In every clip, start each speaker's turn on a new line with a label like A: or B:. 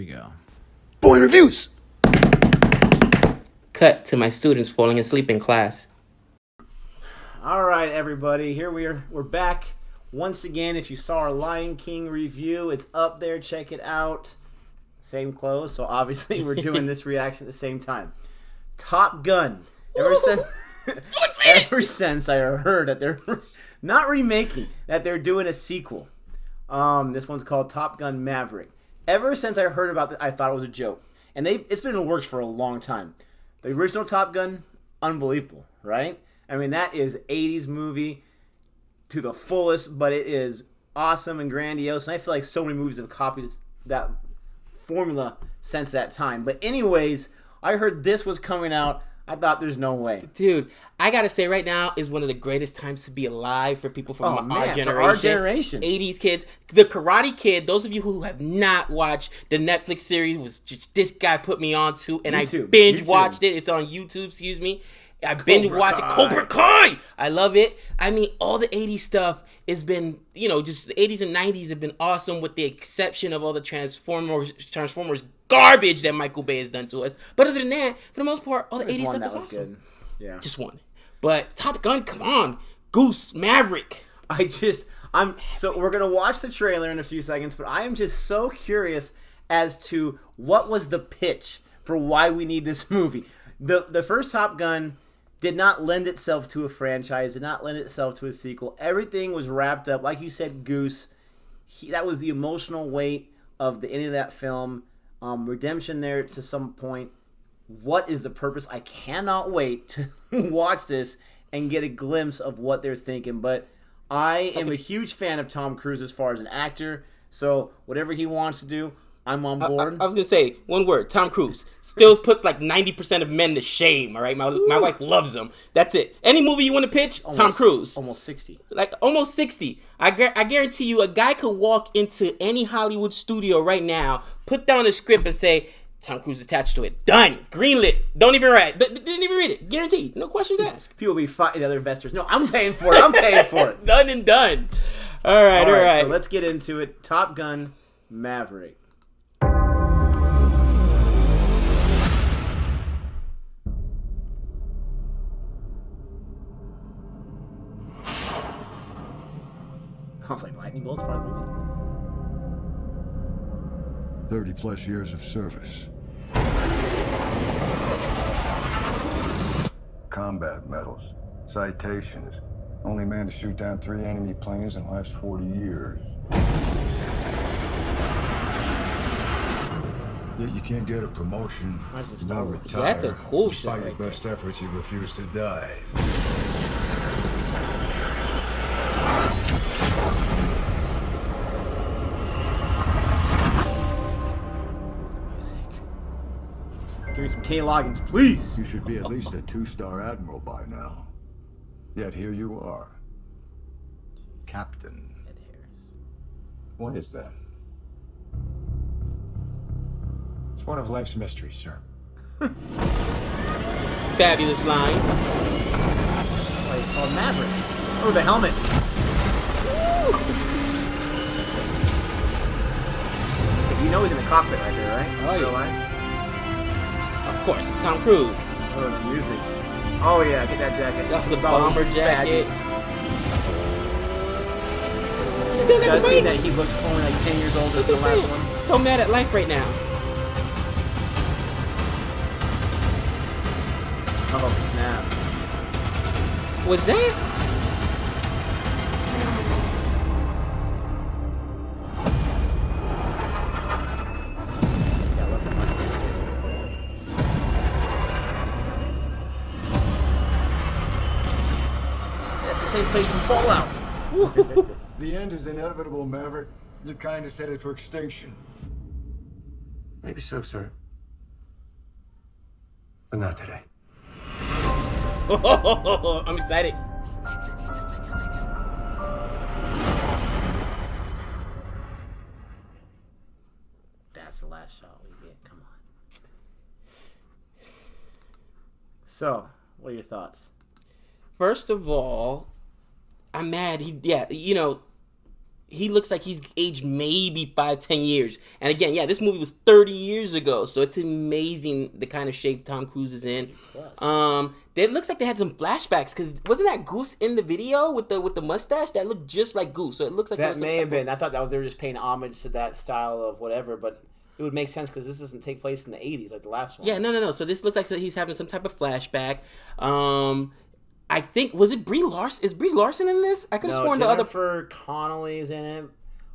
A: we go.
B: Boy reviews.
C: Cut to my students falling asleep in class.
A: All right, everybody. Here we are. We're back once again. If you saw our Lion King review, it's up there. Check it out. Same clothes, so obviously we're doing this reaction at the same time. Top Gun. Ever since I heard that they're not remaking, that they're doing a sequel. This one's called Top Gun Maverick. Ever since I heard about it, I thought it was a joke. And it's been in the works for a long time. The original Top Gun, unbelievable, right? I mean, that is 80s movie to the fullest, but it is awesome and grandiose. And I feel like so many movies have copied that formula since that time. But anyways, I heard this was coming out. I thought there's no way.
C: Dude, I gotta say right now is one of the greatest times to be alive for people from our generation.
A: For our generation.
C: 80s kids. The Karate Kid, those of you who have not watched the Netflix series, was just, this guy put me on to, and I binge watched it. It's on YouTube, excuse me. I binge watched it. Cobra Kai! I love it. I mean, all the 80s stuff has been, just the 80s and 90s have been awesome with the exception of all the Transformers garbage that Michael Bay has done to us. But other than that, for the most part, all the 80s stuff is awesome.
A: Good. Yeah.
C: Just one. But Top Gun, come on. Goose, Maverick.
A: So we're going to watch the trailer in a few seconds, but I am just so curious as to what was the pitch for why we need this movie. The first Top Gun did not lend itself to a franchise, did not lend itself to a sequel. Everything was wrapped up. Like you said, Goose, that was the emotional weight of the end of that film. Redemption there to some point. What is the purpose? I cannot wait to watch this and get a glimpse of what they're thinking. But I am a huge fan of Tom Cruise as far as an actor. So whatever he wants to do, I'm on board.
C: I was going to say, one word, Tom Cruise. Still puts like 90% of men to shame, all right? My wife loves him. That's it. Any movie you want to pitch, Tom Cruise.
A: Almost 60.
C: Like, almost 60. I guarantee you, a guy could walk into any Hollywood studio right now, put down a script and say, Tom Cruise attached to it. Done. Greenlit. Don't even read. Didn't even read it. Guaranteed. No questions asked.
A: People will be fighting other investors. No, I'm paying for it.
C: Done and done. All right.
A: So let's get into it. Top Gun Maverick. I was like, lightning bolts part of the movie.
B: 30 plus years of service. Combat medals, citations. Only man to shoot down 3 enemy planes in the last 40 years. Yet you can't get a promotion. No retire.
C: That's a cool
B: shot. Despite your best efforts, you refuse to die.
A: Give me some K. Loggins, please.
B: You should be at least a 2-star admiral by now. Yet here you are. Captain.
A: Ed Harris.
B: What is that?
D: It's one of life's mysteries, sir.
C: Fabulous line.
A: Why it's called Maverick. Oh, the helmet. You know he's in the cockpit right there, right?
C: Oh,
A: Real
C: yeah.
A: life?
C: Of course, it's Tom Cruise.
A: Oh, the music. Oh, yeah, get that jacket.
C: Oh, the bomber jacket.
A: It's disgusting that he looks only like 10 years older than the last one.
C: So mad at life right now.
A: Oh, snap.
C: Was that?
A: Yeah, I love the mustaches. That's the same place from Fallout.
B: The end is inevitable, Maverick. Your kind is headed for extinction.
D: Maybe so, sir. But not today.
C: I'm excited.
A: That's the last shot we get. Come on. So, what are your thoughts?
C: First of all, I'm mad. he looks like he's aged maybe 5-10 years. And again, yeah, this movie was 30 years ago, so it's amazing the kind of shape Tom Cruise is in. It looks like they had some flashbacks, because wasn't that Goose in the video with the mustache? That looked just like Goose, so it looks like
A: that may have been. I thought they were just paying homage to that style of whatever, but it would make sense because this doesn't take place in the 80s like the last one.
C: Yeah, no. So this looks like he's having some type of flashback. I think, was it Brie Larson? Is Brie Larson in this? I could have sworn
A: Jennifer Connelly is in it.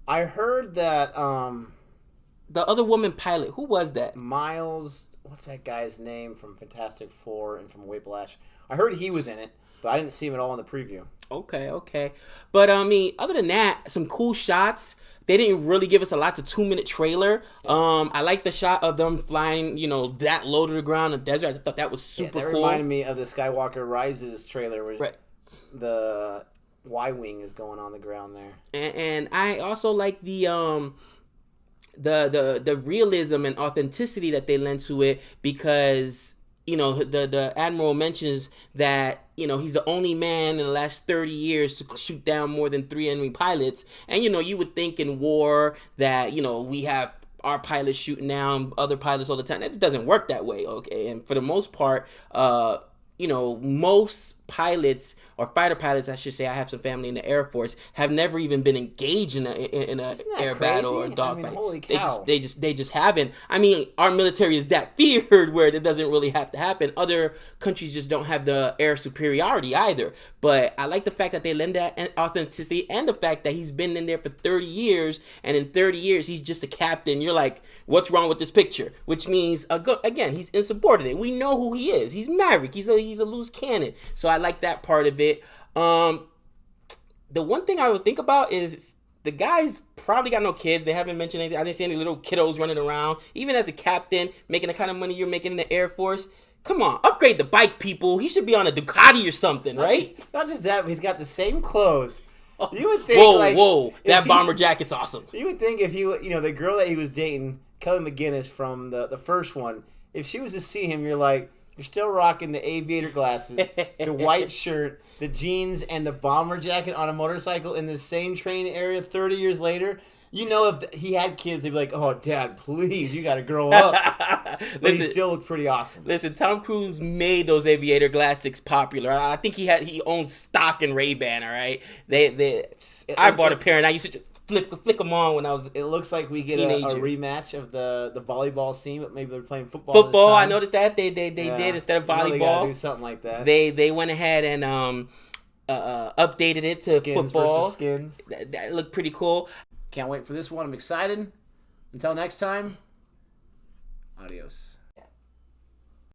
A: I heard that
C: the other woman pilot, who was that?
A: Miles, what's that guy's name from Fantastic Four and from Whiplash? I heard he was in it, but I didn't see him at all in the preview.
C: Okay. But I mean, other than that, some cool shots. They didn't really give us a lots of 2-minute trailer. I like the shot of them flying, that low to the ground in the desert. I thought that was super cool.
A: That reminded me of the Skywalker Rises trailer where the Y-wing is going on the ground there.
C: And I also like the realism and authenticity that they lend to it, because the Admiral mentions that he's the only man in the last 30 years to shoot down more than 3 enemy pilots. And you would think in war that we have our pilots shooting down other pilots all the time. That doesn't work that way, okay? And for the most part, most pilots, or fighter pilots, I should say, I have some family in the Air Force, have never even been engaged in a air battle or a dogfight.
A: Holy cow.
C: They just haven't. I mean, our military is that feared where it doesn't really have to happen. Other countries just don't have the air superiority either. But I like the fact that they lend that authenticity, and the fact that he's been in there for 30 years, and in 30 years he's just a captain. You're like, what's wrong with this picture? Which means, again, he's insubordinate. We know who he is. He's Maverick. He's a loose cannon. So I like that part of it. The one thing I would think about is the guy's probably got no kids. They haven't mentioned anything. I didn't see any little kiddos running around. Even as a captain, making the kind of money you're making in the Air Force, come on, upgrade the bike, people. He should be on a Ducati or something, right?
A: Not just that, but he's got the same clothes. You would think,
C: whoa, that bomber jacket's awesome.
A: You would think if the girl that he was dating, Kelly McGinnis from the first one, if she was to see him, you're like, you're still rocking the aviator glasses, the white shirt, the jeans, and the bomber jacket on a motorcycle in the same training area 30 years later. If he had kids, they'd be like, oh, Dad, please, you got to grow up. But he still looked pretty awesome.
C: Listen, Tom Cruise made those aviator glasses popular. I think he owns stock in Ray-Ban, all right? I bought a pair, and I used to just flick them on when I was
A: It looks like we get a rematch of the volleyball scene, but maybe they're playing football this
C: Football,
A: time.
C: I noticed that. They did instead of volleyball.
A: They gotta do something like that.
C: They went ahead and updated it to
A: skins
C: football.
A: Versus skins.
C: That looked pretty cool.
A: Can't wait for this one. I'm excited. Until next time, adios.